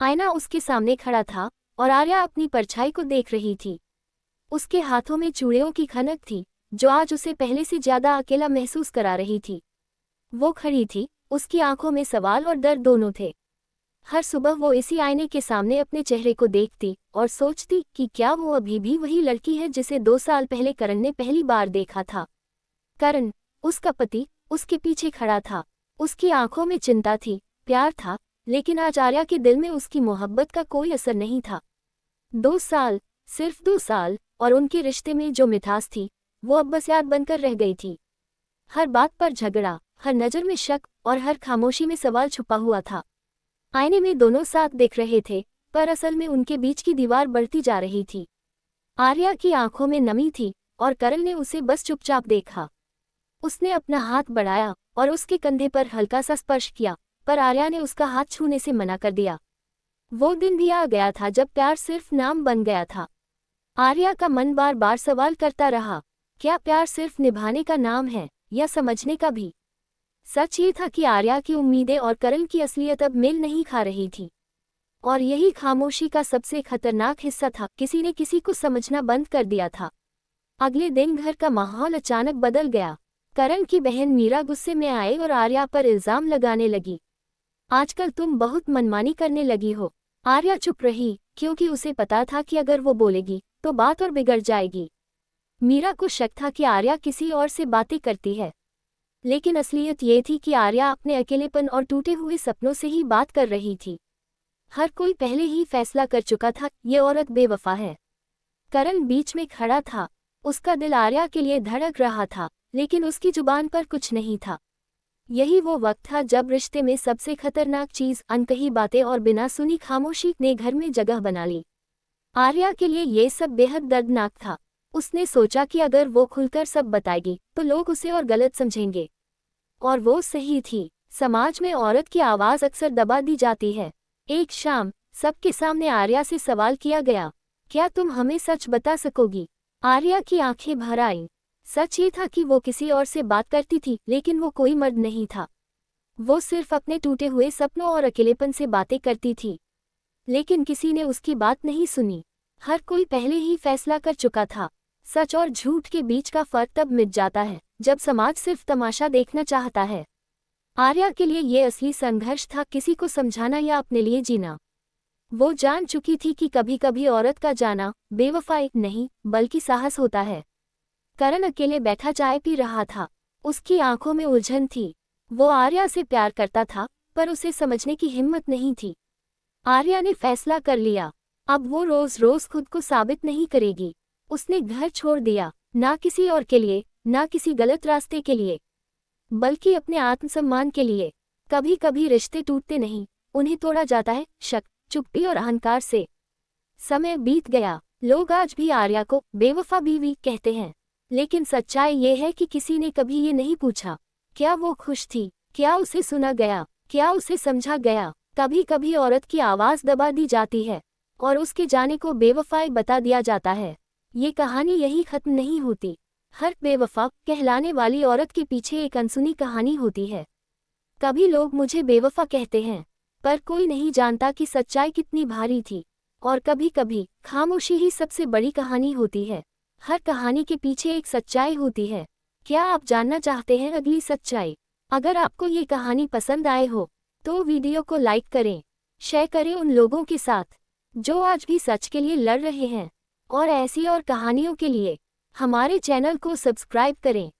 आईना उसके सामने खड़ा था और आर्या अपनी परछाई को देख रही थी। उसके हाथों में चूड़ियों की खनक थी जो आज उसे पहले से ज्यादा अकेला महसूस करा रही थी। वो खड़ी थी, उसकी आंखों में सवाल और डर दोनों थे। हर सुबह वो इसी आईने के सामने अपने चेहरे को देखती और सोचती कि क्या वो अभी भी वही लड़की है जिसे 2 साल पहले करण ने पहली बार देखा था। करण, उसका पति, उसके पीछे खड़ा था। उसकी आंखों में चिंता थी, प्यार था, लेकिन आज आर्या के दिल में उसकी मोहब्बत का कोई असर नहीं था। 2 साल, सिर्फ 2 साल, और उनके रिश्ते में जो मिठास थी वो अब बस याद बनकर रह गई थी। हर बात पर झगड़ा, हर नज़र में शक और हर खामोशी में सवाल छुपा हुआ था। आईने में दोनों साथ दिख रहे थे, पर असल में उनके बीच की दीवार बढ़ती जा रही थी। आर्या की आंखों में नमी थी और करण ने उसे बस चुपचाप देखा। उसने अपना हाथ बढ़ाया और उसके कंधे पर हल्का सा स्पर्श किया, पर आर्या ने उसका हाथ छूने से मना कर दिया। वो दिन भी आ गया था जब प्यार सिर्फ नाम बन गया था। आर्या का मन बार बार सवाल करता रहा, क्या प्यार सिर्फ निभाने का नाम है या समझने का भी? सच ये था कि आर्या की उम्मीदें और करण की असलियत अब मेल नहीं खा रही थी। और यही खामोशी का सबसे खतरनाक हिस्सा था, किसी ने किसी को समझना बंद कर दिया था। अगले दिन घर का माहौल अचानक बदल गया। करण की बहन मीरा गुस्से में आए और आर्या पर इल्जाम लगाने लगी। आजकल तुम बहुत मनमानी करने लगी हो। आर्या चुप रही, क्योंकि उसे पता था कि अगर वो बोलेगी तो बात और बिगड़ जाएगी। मीरा को शक था कि आर्या किसी और से बातें करती है, लेकिन असलियत ये थी कि आर्या अपने अकेलेपन और टूटे हुए सपनों से ही बात कर रही थी। हर कोई पहले ही फैसला कर चुका था, ये औरत बेवफा है। करण बीच में खड़ा था, उसका दिल आर्या के लिए धड़क रहा था, लेकिन उसकी जुबान पर कुछ नहीं था। यही वो वक्त था जब रिश्ते में सबसे खतरनाक चीज, अनकही बातें और बिना सुनी खामोशी, ने घर में जगह बना ली। आर्या के लिए ये सब बेहद दर्दनाक था। उसने सोचा कि अगर वो खुलकर सब बताएगी तो लोग उसे और गलत समझेंगे। और वो सही थी। समाज में औरत की आवाज़ अक्सर दबा दी जाती है। एक शाम सबके सामने आर्या से सवाल किया गया, क्या तुम हमें सच बता सकोगी? आर्या की आंखें भर आईं। सच ये था कि वो किसी और से बात करती थी, लेकिन वो कोई मर्द नहीं था। वो सिर्फ अपने टूटे हुए सपनों और अकेलेपन से बातें करती थी। लेकिन किसी ने उसकी बात नहीं सुनी। हर कोई पहले ही फैसला कर चुका था। सच और झूठ के बीच का फर्क तब मिट जाता है जब समाज सिर्फ तमाशा देखना चाहता है। आर्या के लिए ये असली संघर्ष था, किसी को समझाना या अपने लिए जीना। वो जान चुकी थी कि कभी कभी औरत का जाना बेवफाई नहीं बल्कि साहस होता है। करण अकेले बैठा चाय पी रहा था। उसकी आंखों में उलझन थी। वो आर्या से प्यार करता था, पर उसे समझने की हिम्मत नहीं थी। आर्या ने फैसला कर लिया, अब वो रोज रोज खुद को साबित नहीं करेगी। उसने घर छोड़ दिया, ना किसी और के लिए, ना किसी गलत रास्ते के लिए, बल्कि अपने आत्मसम्मान के लिए। कभी कभी रिश्ते टूटते नहीं, उन्हें तोड़ा जाता है शक, चुप्पी और अहंकार से। समय बीत गया, लोग आज भी आर्या को बेवफा बीवी कहते हैं, लेकिन सच्चाई ये है कि किसी ने कभी ये नहीं पूछा, क्या वो खुश थी, क्या उसे सुना गया, क्या उसे समझा गया। कभी कभी औरत की आवाज़ दबा दी जाती है और उसके जाने को बेवफाई बता दिया जाता है। ये कहानी यही खत्म नहीं होती। हर बेवफा कहलाने वाली औरत के पीछे एक अनसुनी कहानी होती है। कभी लोग मुझे बेवफा कहते हैं, पर कोई नहीं जानता कि सच्चाई कितनी भारी थी। और कभी कभी खामोशी ही सबसे बड़ी कहानी होती है। हर कहानी के पीछे एक सच्चाई होती है। क्या आप जानना चाहते हैं अगली सच्चाई? अगर आपको ये कहानी पसंद आए हो तो वीडियो को लाइक करें, शेयर करें उन लोगों के साथ जो आज भी सच के लिए लड़ रहे हैं। और ऐसी और कहानियों के लिए हमारे चैनल को सब्सक्राइब करें।